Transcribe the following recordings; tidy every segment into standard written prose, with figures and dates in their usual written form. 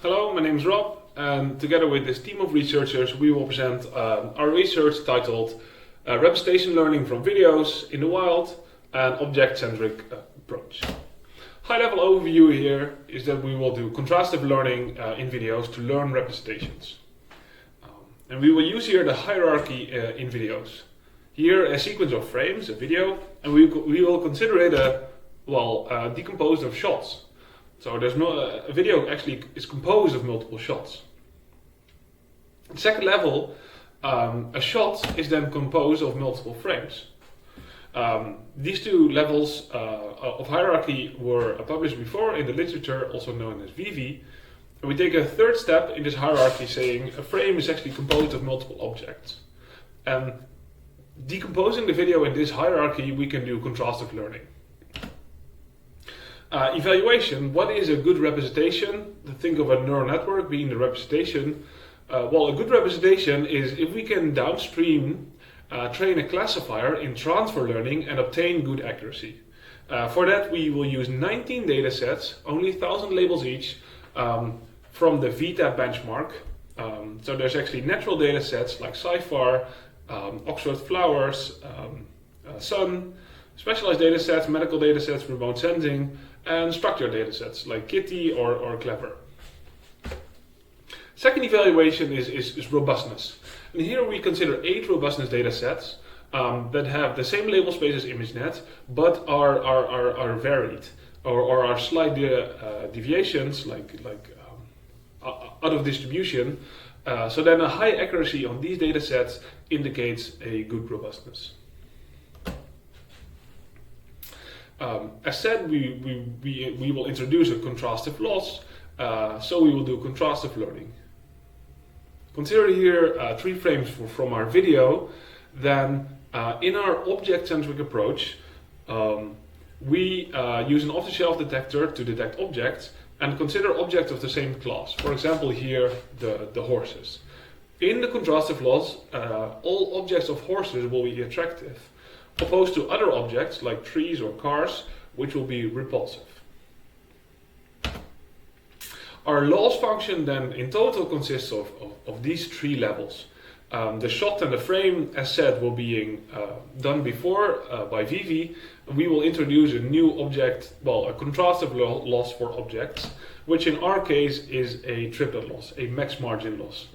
Hello, my name is Rob, and together with this team of researchers we will present our research titled Representation Learning from Videos in the Wild, an Object-Centric Approach. High-level overview here is that we will do contrastive learning in videos to learn representations. And we will use here the hierarchy in videos. Here a sequence of frames, a video, and we will consider it decomposed of shots. So a video actually is composed of multiple shots. At second level, a shot is then composed of multiple frames. These two levels of hierarchy were published before in the literature, also known as VV. And we take a third step in this hierarchy saying a frame is actually composed of multiple objects. And decomposing the video in this hierarchy, we can do contrastive learning. Evaluation, what is a good representation? Think of a neural network being the representation. A good representation is if we can downstream train a classifier in transfer learning and obtain good accuracy. For that we will use 19 datasets, only 1,000 labels each, from the VTAB benchmark. So there's actually natural datasets like CIFAR, Oxford Flowers, Sun, specialized datasets, medical datasets, remote sensing, and structured datasets like Kitty or Clever. Second evaluation is robustness. And here we consider 8 robustness datasets that have the same label space as ImageNet, but are varied or are slight deviations like out of distribution. So then a high accuracy on these datasets indicates a good robustness. As said, we will introduce a contrastive loss, so we will do contrastive learning. Consider here 3 frames from our video. Then in our object-centric approach, we use an off-the-shelf detector to detect objects and consider objects of the same class. For example, here the horses. In the contrastive loss, all objects of horses will be attractive, opposed to other objects like trees or cars, which will be repulsive. Our loss function then in total consists of these 3 levels. The shot and the frame, as said, will be done before by VV. We will introduce a new object, a contrastive loss for objects, which in our case is a triplet loss, a max margin loss.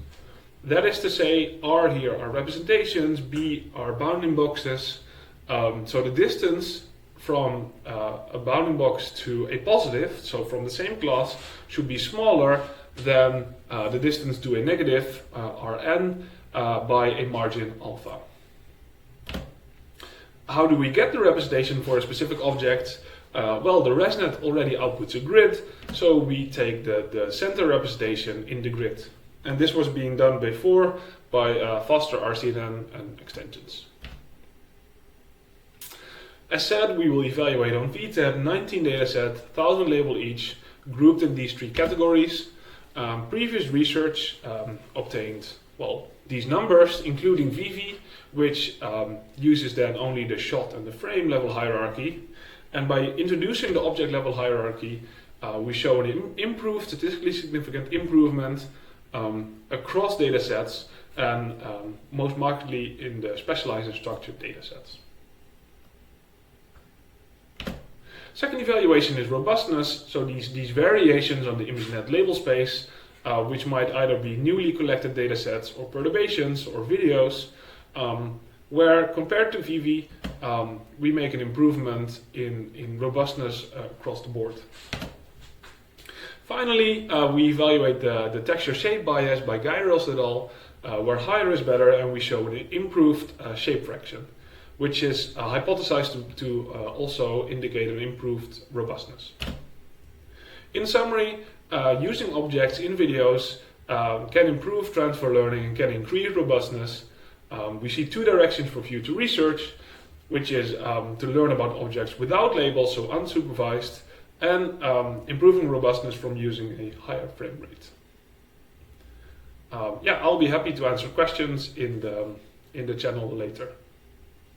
That is to say, R here are representations, B are bounding boxes. So the distance from a bounding box to a positive, so from the same class, should be smaller than the distance to a negative, Rn, by a margin alpha. How do we get the representation for a specific object? The ResNet already outputs a grid, so we take the center representation in the grid. And this was being done before by faster RCNN and extensions. As said, we will evaluate on VTAB 19 datasets, 1,000 label each, grouped in these 3 categories. Previous research obtained these numbers, including VV, which uses then only the shot and the frame level hierarchy. And by introducing the object level hierarchy, we show an improved, statistically significant improvement across datasets and most markedly in the specialized and structured datasets. Second evaluation is robustness, so these variations on the ImageNet label space, which might either be newly collected datasets or perturbations or videos, where compared to VV, we make an improvement in robustness across the board. Finally, we evaluate the texture shape bias by Geiros et al., where higher is better, and we show an improved shape fraction, which is hypothesized to also indicate an improved robustness. In summary, using objects in videos can improve transfer learning and can increase robustness. We see 2 directions for future research, which is to learn about objects without labels, so unsupervised, and improving robustness from using a higher frame rate. I'll be happy to answer questions in the channel later.